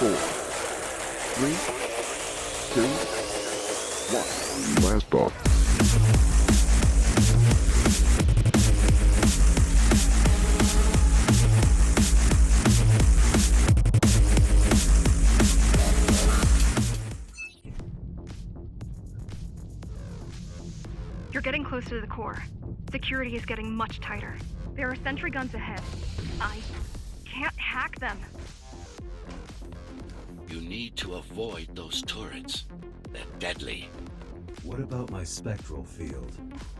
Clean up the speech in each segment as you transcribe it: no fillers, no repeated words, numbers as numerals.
4, 3, 2, 1. Where's Bob? You're getting close to the core. Security is getting much tighter. There are sentry guns ahead. I can't hack them. You need to avoid those turrets. They're deadly. What about my spectral field?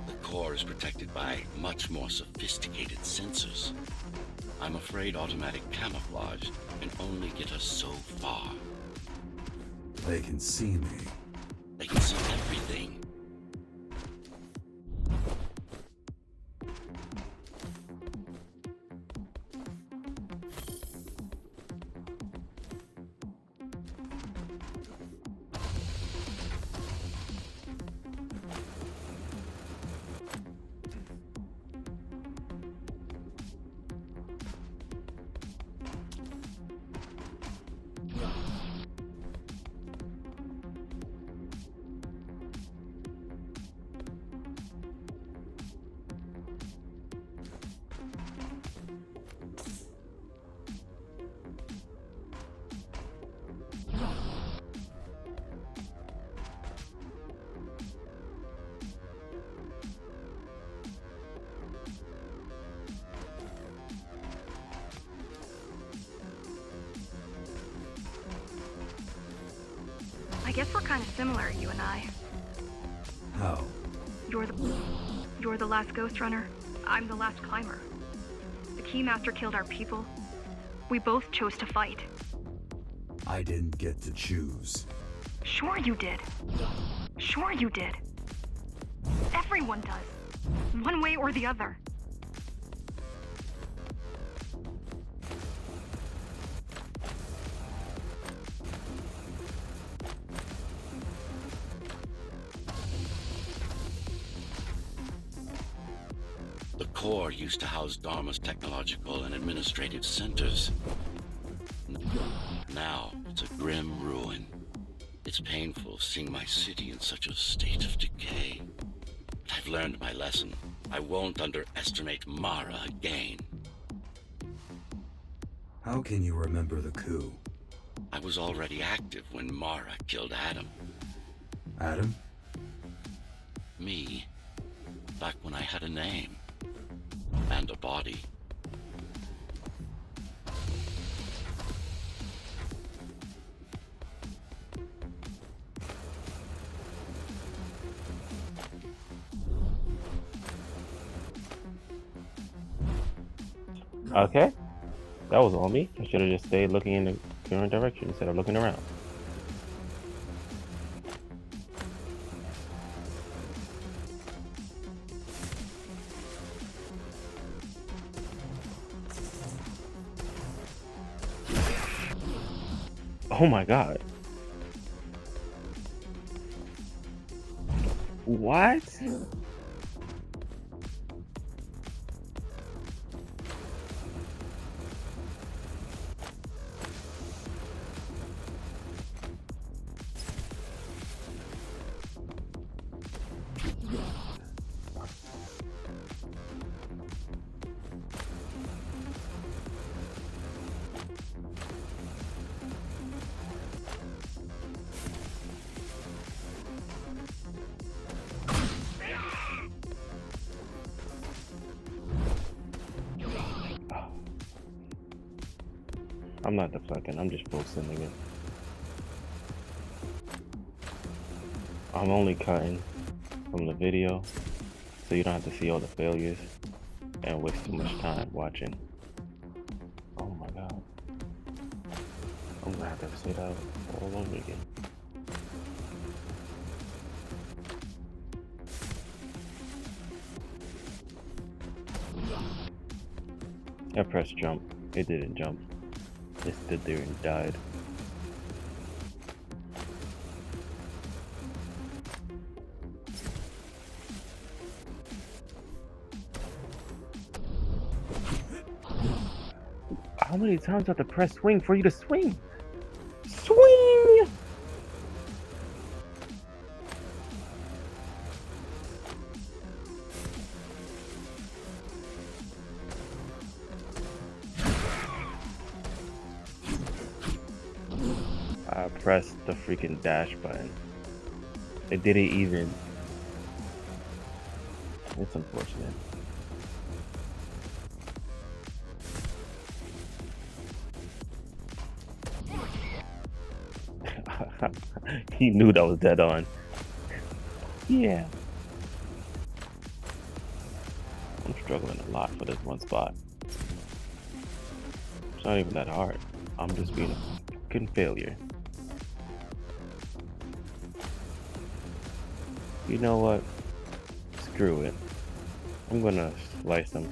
The core is protected by much more sophisticated sensors. I'm afraid automatic camouflage can only get us so far. They can see me. They can see everything. I guess we're kind of similar, you and I. How? You're the last Ghost Runner. I'm the last climber. The Keymaster killed our people. We both chose to fight. I didn't get to choose. Sure you did. Sure you did. Everyone does. One way or the other. The core used to house Dharma's technological and administrative centers. Now, it's a grim ruin. It's painful seeing my city in such a state of decay. But I've learned my lesson. I won't underestimate Mara again. How can you remember the coup? I was already active when Mara killed Adam. Adam? Me. Back when I had a name. And a body. Okay, that was on me. I should have just stayed looking in the current direction instead of looking around. Oh my god. What? I'm not deflecting, I'm just full sending it. I'm only cutting from the video so you don't have to see all the failures and waste too much time watching. Oh my god. I'm gonna have to say that all over again. I pressed jump, it didn't jump. It stood there and died. How many times do I have to press swing for you to swing? Swing! I pressed the freaking dash button. It didn't even. It's unfortunate. He knew that was dead on. Yeah. I'm struggling a lot for this one spot. It's not even that hard. I'm just being a fucking failure. You know what? Screw it. I'm gonna slice them.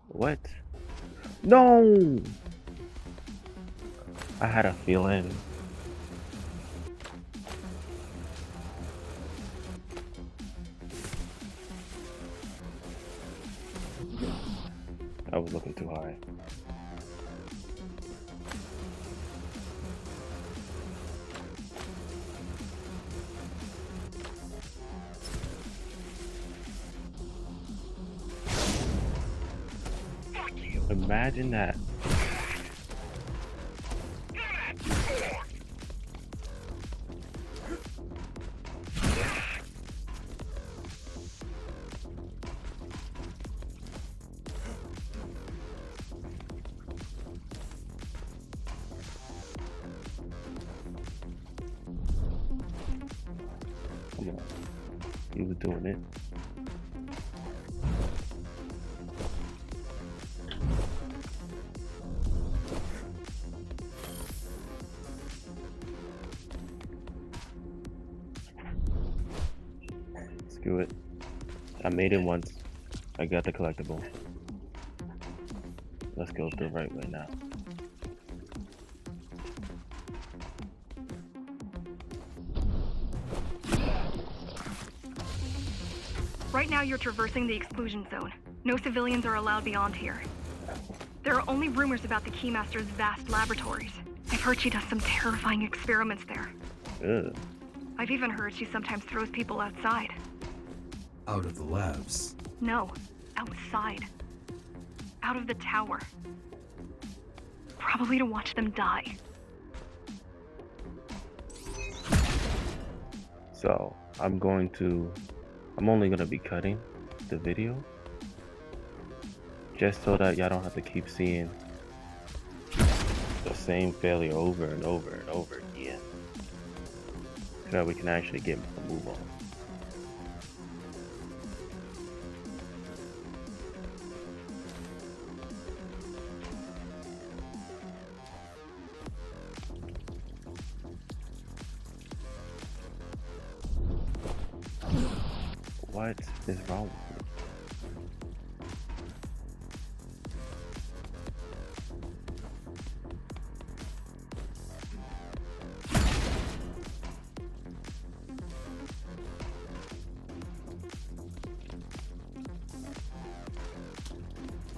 What? No! I had a feeling. I was looking too high. Imagine that. Come on. He was doing it. Screw it. I made it once. I got the collectible. Let's go the right way now. Right now you're traversing the exclusion zone. No civilians are allowed beyond here. There are only rumors about the Keymaster's vast laboratories. I've heard she does some terrifying experiments there. Ugh. I've even heard she sometimes throws people outside. Out of the labs. No, outside. Out of the tower. Probably to watch them die. So I'm only gonna be cutting the video just so that y'all don't have to keep seeing the same failure over and over and over again, so that we can actually get a move on. What is wrong with me?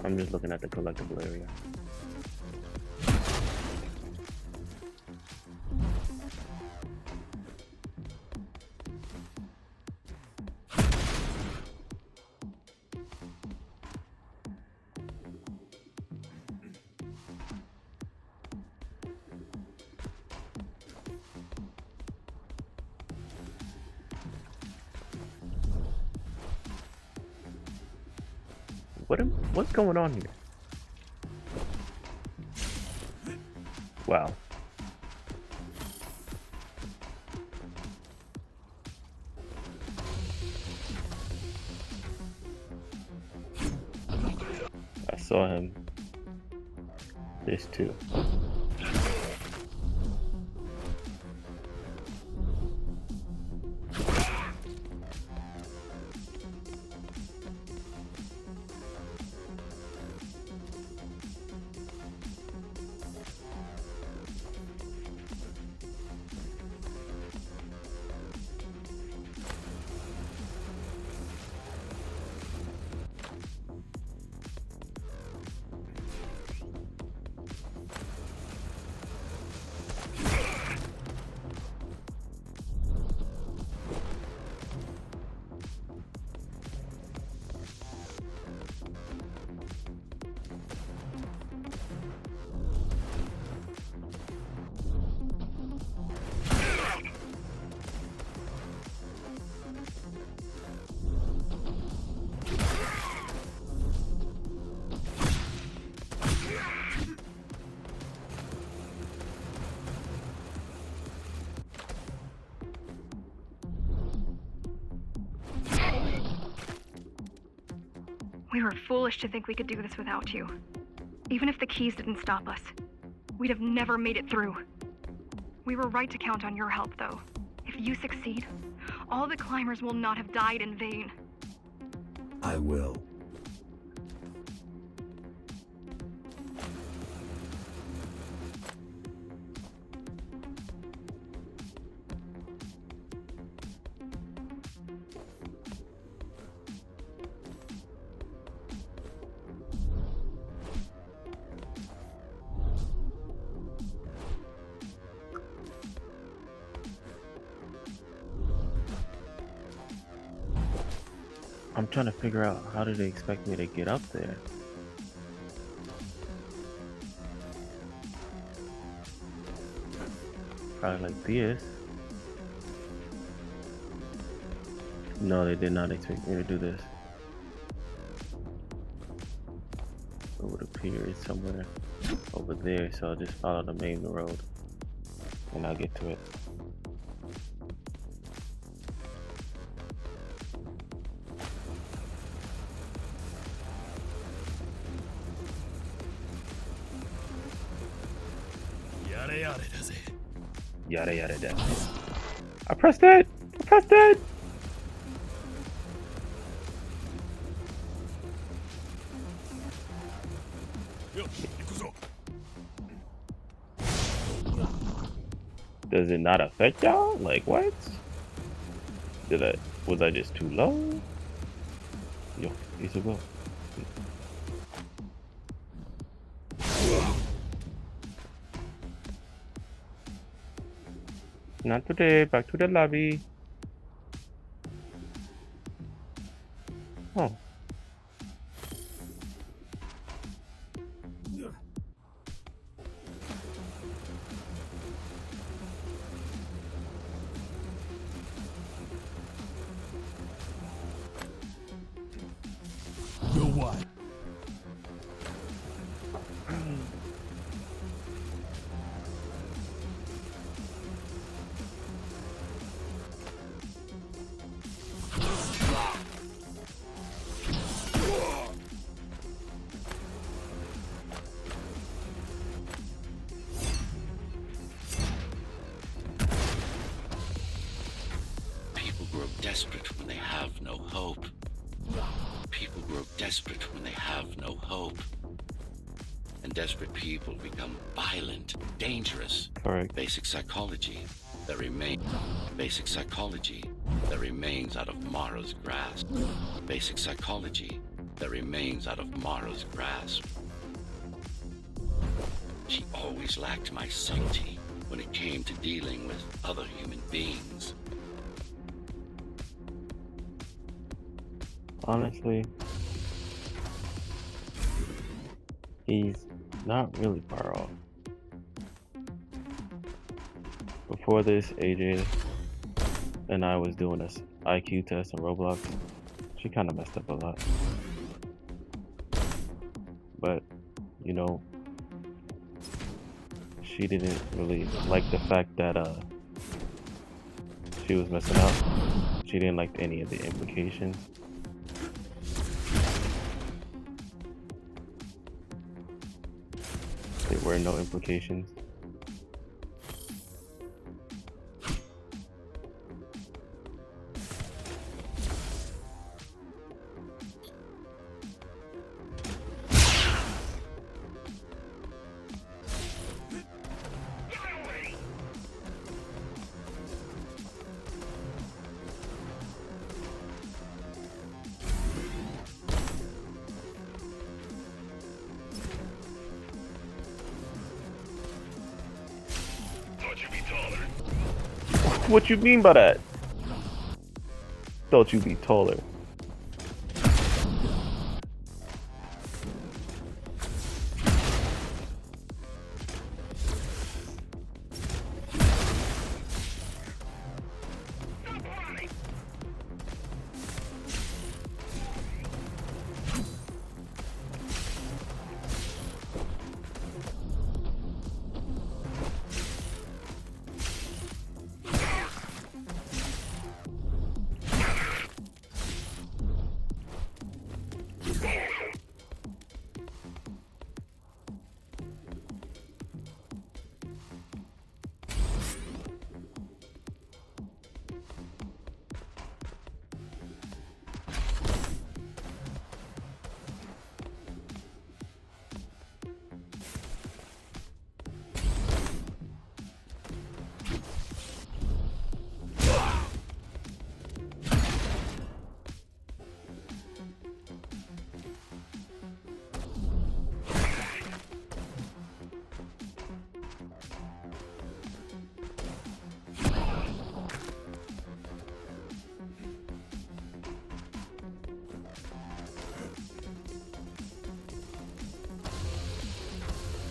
I'm just looking at the collectible area. What's going on here? Wow. I saw him. This too. We were foolish to think we could do this without you. Even if the keys didn't stop us, we'd have never made it through. We were right to count on your help, though. If you succeed, all the climbers will not have died in vain. I will. I'm trying to figure out how do they expect me to get up there? Probably like this. No, they did not expect me to do this. It would appear it's somewhere over there, so I'll just follow the main road and I'll get to it. Yada yada yada. I pressed it! I pressed it! Does it not affect y'all? Like what? Was I just too low? Yo, it's a go. Not today, back to the lobby. Oh. What? People grow desperate when they have no hope. People grow desperate when they have no hope. And desperate people become violent, dangerous. Correct. Basic psychology that remains out of Mara's grasp. Basic psychology that remains out of Mara's grasp. She always lacked my subtlety when it came to dealing with other human beings. Honestly, he's not really far off. Before this, AJ and I was doing this IQ test on Roblox. She kind of messed up a lot. But, you know, she didn't really like the fact that she was messing up. She didn't like any of the implications. There were no implications. What you mean by that? Thought you be taller.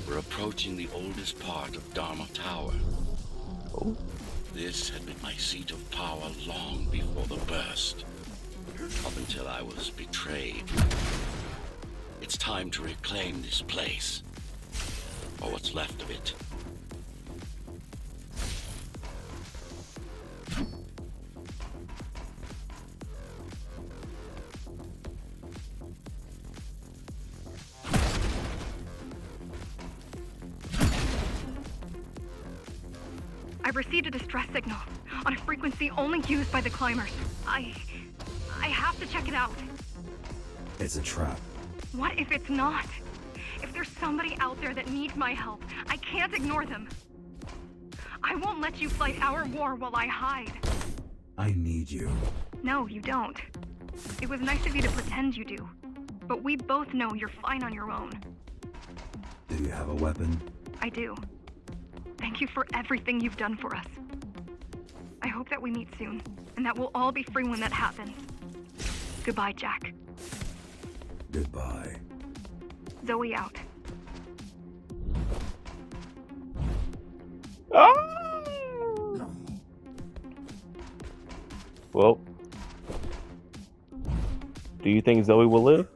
We're approaching the oldest part of Dharma Tower. Oh, This had been my seat of power long before the burst, up until I was betrayed. It's time to reclaim this place, or what's left of it. I've received a distress signal on a frequency only used by the climbers. I have to check it out. It's a trap. What if it's not? If there's somebody out there that needs my help, I can't ignore them. I won't let you fight our war while I hide. I need you. No, you don't. It was nice of you to pretend you do. But we both know you're fine on your own. Do you have a weapon? I do. Thank you for everything you've done for us. I hope that we meet soon, and that we'll all be free when that happens. Goodbye, Jack. Goodbye. Zoe out. well. Do you think Zoe will live?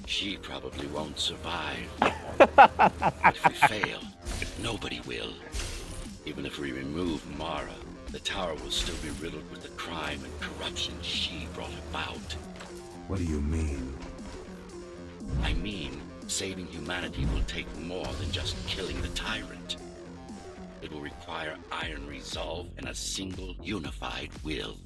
She probably won't survive. But if we fail, nobody will. Even if we remove Mara, the tower will still be riddled with the crime and corruption she brought about. What do you mean? I mean, saving humanity will take more than just killing the tyrant. It will require iron resolve and a single unified will.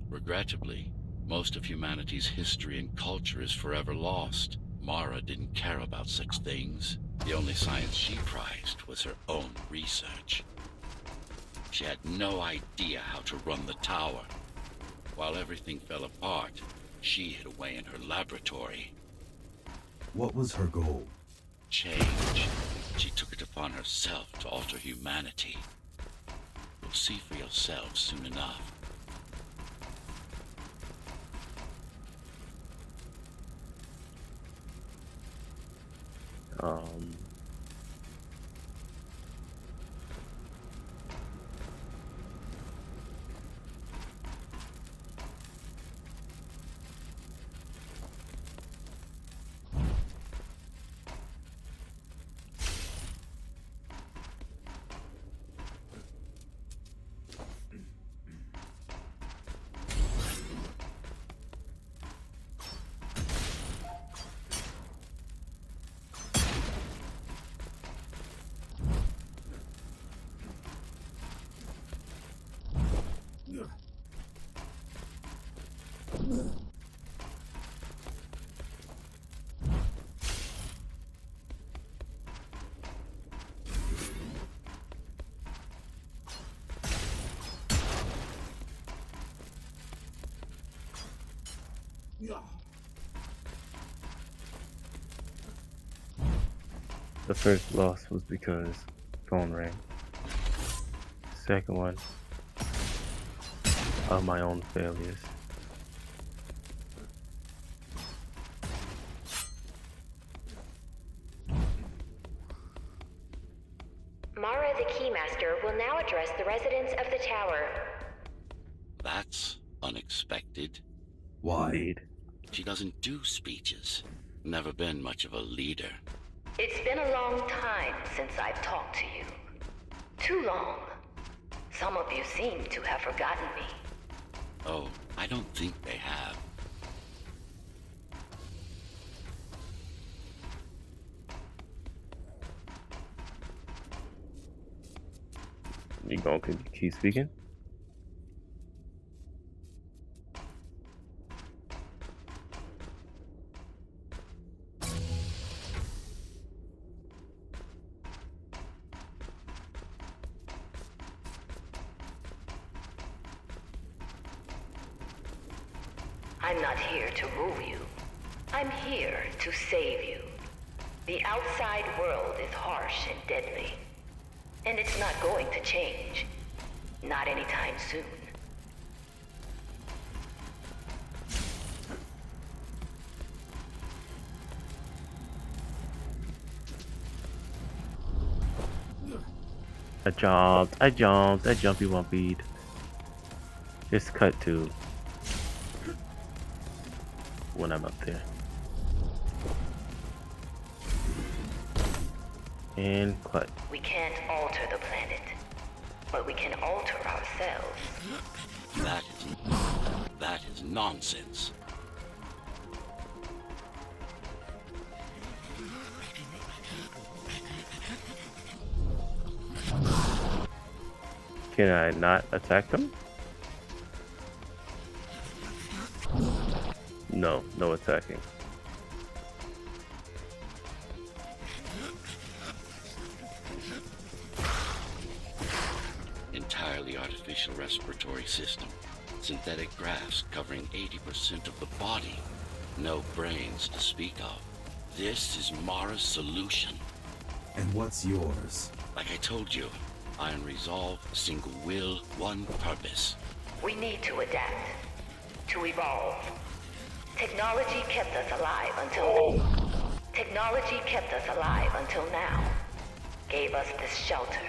Regrettably, most of humanity's history and culture is forever lost. Mara didn't care about such things. The only science she prized was her own research. She had no idea how to run the tower. While everything fell apart, she hid away in her laboratory. What was her goal? Change. She took it upon herself to alter humanity. You'll see for yourselves soon enough. The first loss was because phone rang. Second one, of my own failures. Mara the Keymaster will now address the residents of the tower. That's unexpected. Why? Indeed. She doesn't do speeches. Never been much of a leader. It's been a long time since I've talked to you. Too long. Some of you seem to have forgotten me. Oh, I don't think they have. You gonna keep speaking? I'm not here to rule you. I'm here to save you. The outside world is harsh and deadly. And it's not going to change. Not anytime soon. I jumpy wumpied. Just cut to when I'm up there. And cut. We can't alter the planet, but we can alter ourselves. That is nonsense. Can I not attack them? No, no attacking. Entirely artificial respiratory system. Synthetic grafts covering 80% of the body. No brains to speak of. This is Mara's solution. And what's yours? Like I told you, iron resolve, single will, one purpose. We need to adapt, to evolve. Technology kept us alive until now. Gave us this shelter.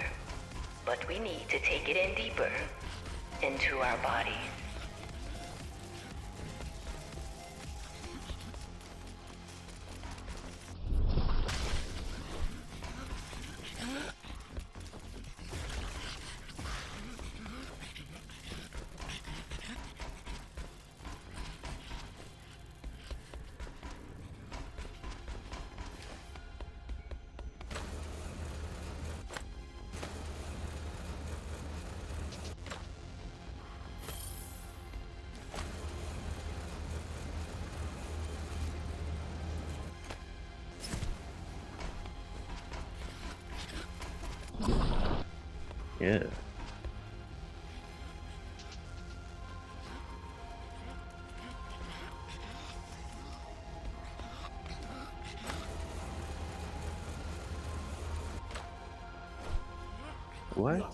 But we need to take it in deeper, into our bodies. Yeah. What?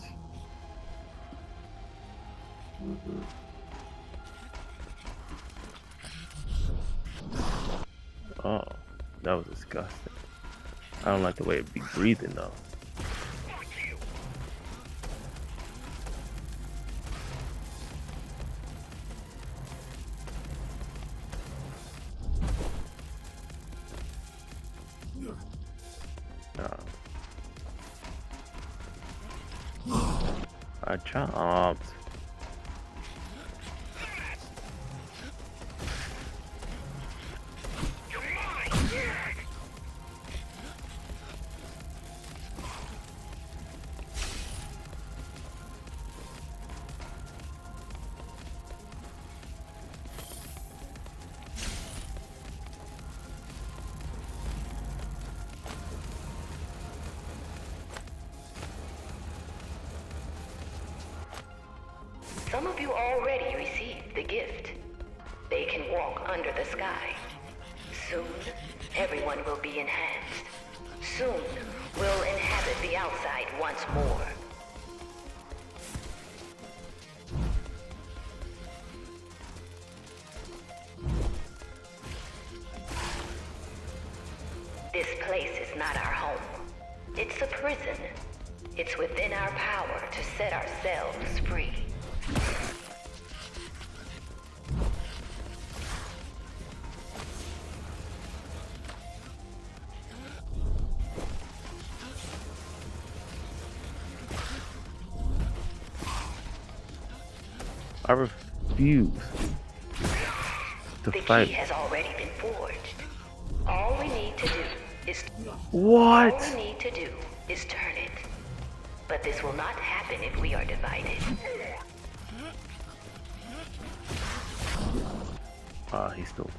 Oh, that was disgusting. I don't like the way it be breathing though. I chomped. Some of you already received the gift. They can walk under the sky. Soon, everyone will be enhanced. Soon, we'll inhabit the outside once more. This place is not our home. It's a prison. It's within our power to set ourselves free. I refuse to The fight. key has already been forged. All we need to do is What? All we need to do is turn it. But this will not happen if we are divided. Ah, he's still.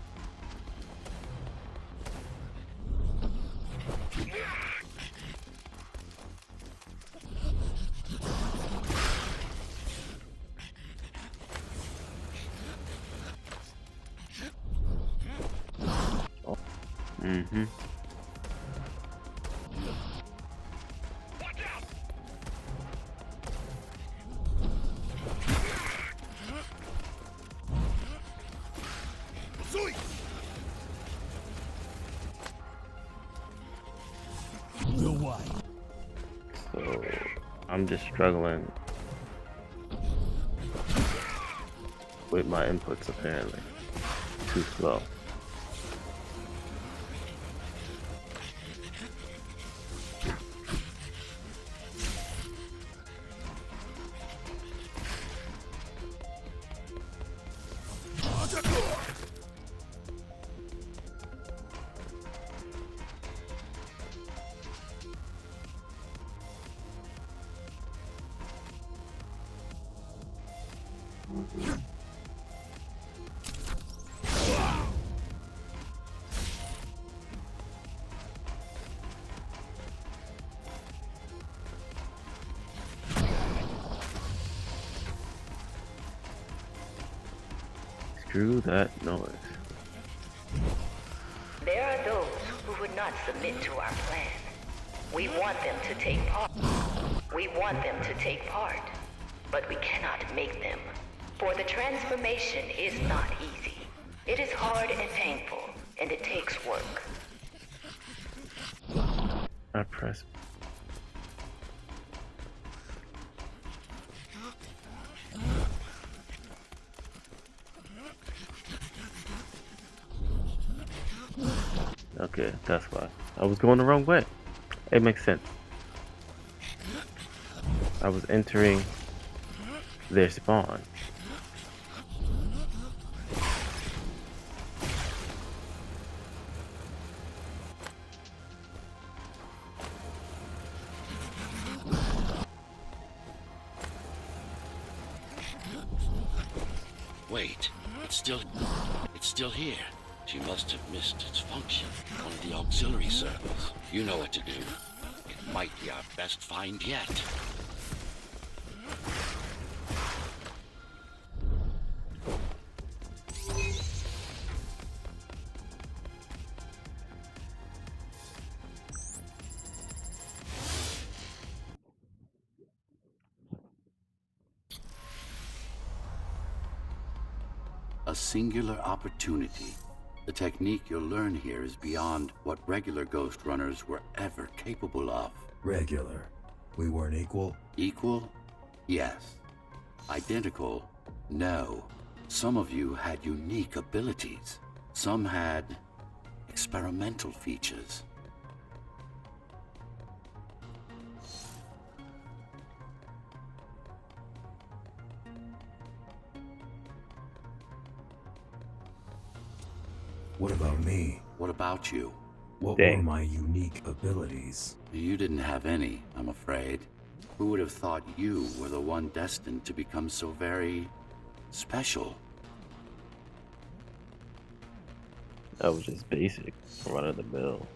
Mm-hmm. So I'm just struggling with my inputs apparently. Too slow. Screw that noise. There are those who would not submit to our plan. We want them to take part. But we cannot make them. For the transformation is not easy. It is hard and painful, and it takes work. I press. Okay, that's why. I was going the wrong way. It makes sense. I was entering their spawn. Wait, it's still here. She must have missed its function. One of the auxiliary circles. You know what to do. It might be our best find yet. A singular opportunity. The technique you'll learn here is beyond what regular Ghost Runners were ever capable of. Regular. We weren't equal? Equal? Yes. Identical? No. Some of you had unique abilities. Some had experimental features. What about me? What about you? What Dang. were my unique abilities? You didn't have any, I'm afraid. Who would have thought you were the one destined to become so very special? That was just basic, run of the mill.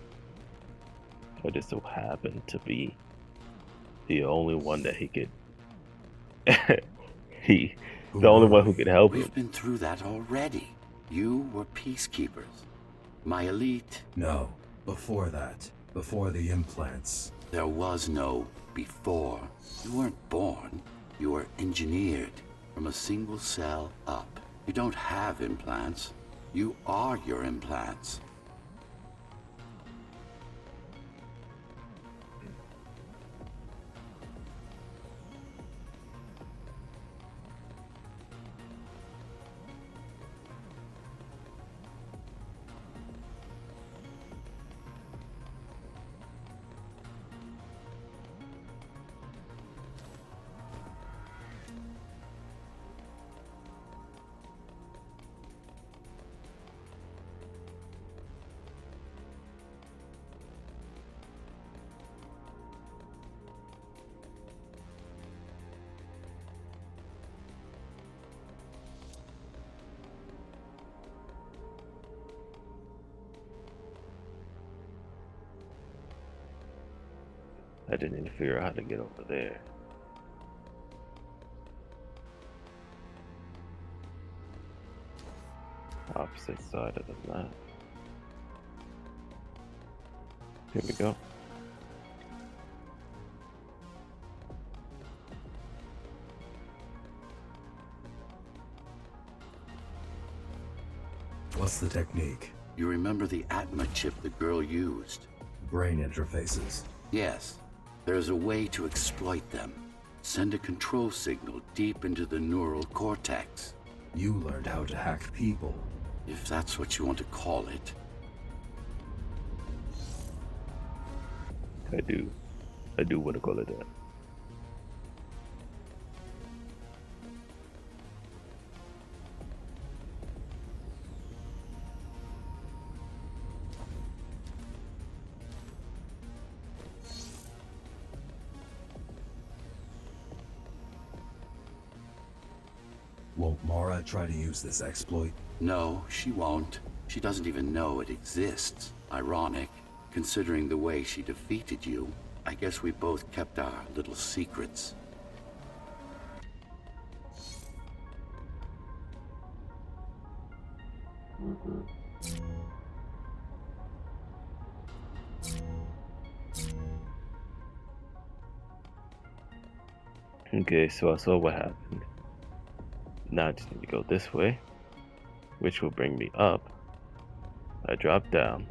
I just so happened to be the only one that he could. The only one who could help him. We've been through that already. You were peacekeepers. My elite. No, before that. Before the implants. There was no before. You weren't born. You were engineered from a single cell up. You don't have implants. You are your implants. I didn't even figure out how to get over there. Opposite side of the map. Here we go. What's the technique? You remember the Atma chip the girl used? Brain interfaces. Yes. There's a way to exploit them. Send a control signal deep into the neural cortex. You learned how to hack people. If that's what you want to call it. I do want to call it that. Won't Mara try to use this exploit? No, she won't. She doesn't even know it exists. Ironic, considering the way she defeated you. I guess we both kept our little secrets. Okay, so I saw what happened. Now I just need to go this way, which will bring me up. I drop down,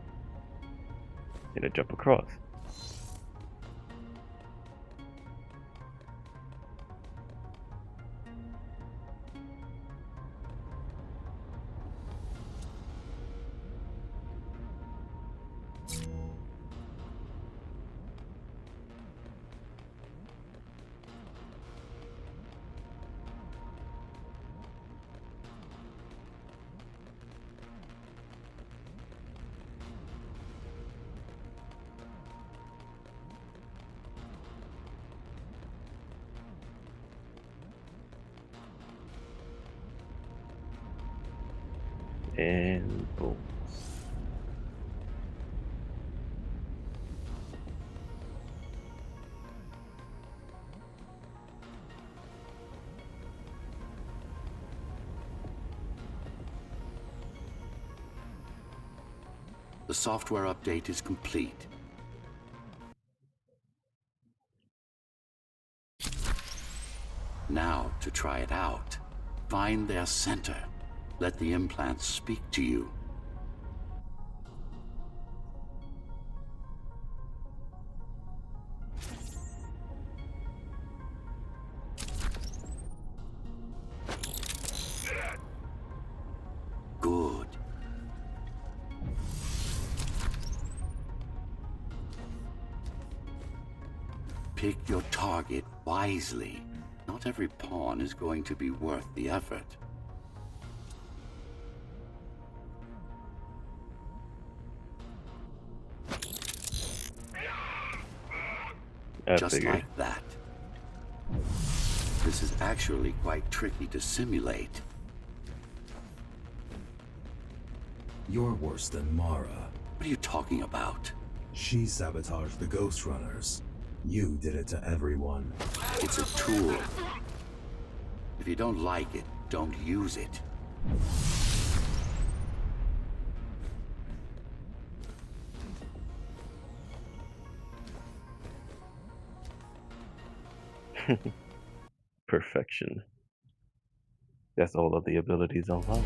and I jump across. And boom. The software update is complete. Now, to try it out, find their center. Let the implants speak to you. Good. Pick your target wisely. Not every pawn is going to be worth the effort. Just figured. like that. This is actually quite tricky to simulate. You're worse than Mara. What are you talking about? She sabotaged the Ghost Runners. You did it to everyone. It's a tool. If you don't like it, don't use it. Perfection. That's all of the abilities unlocked.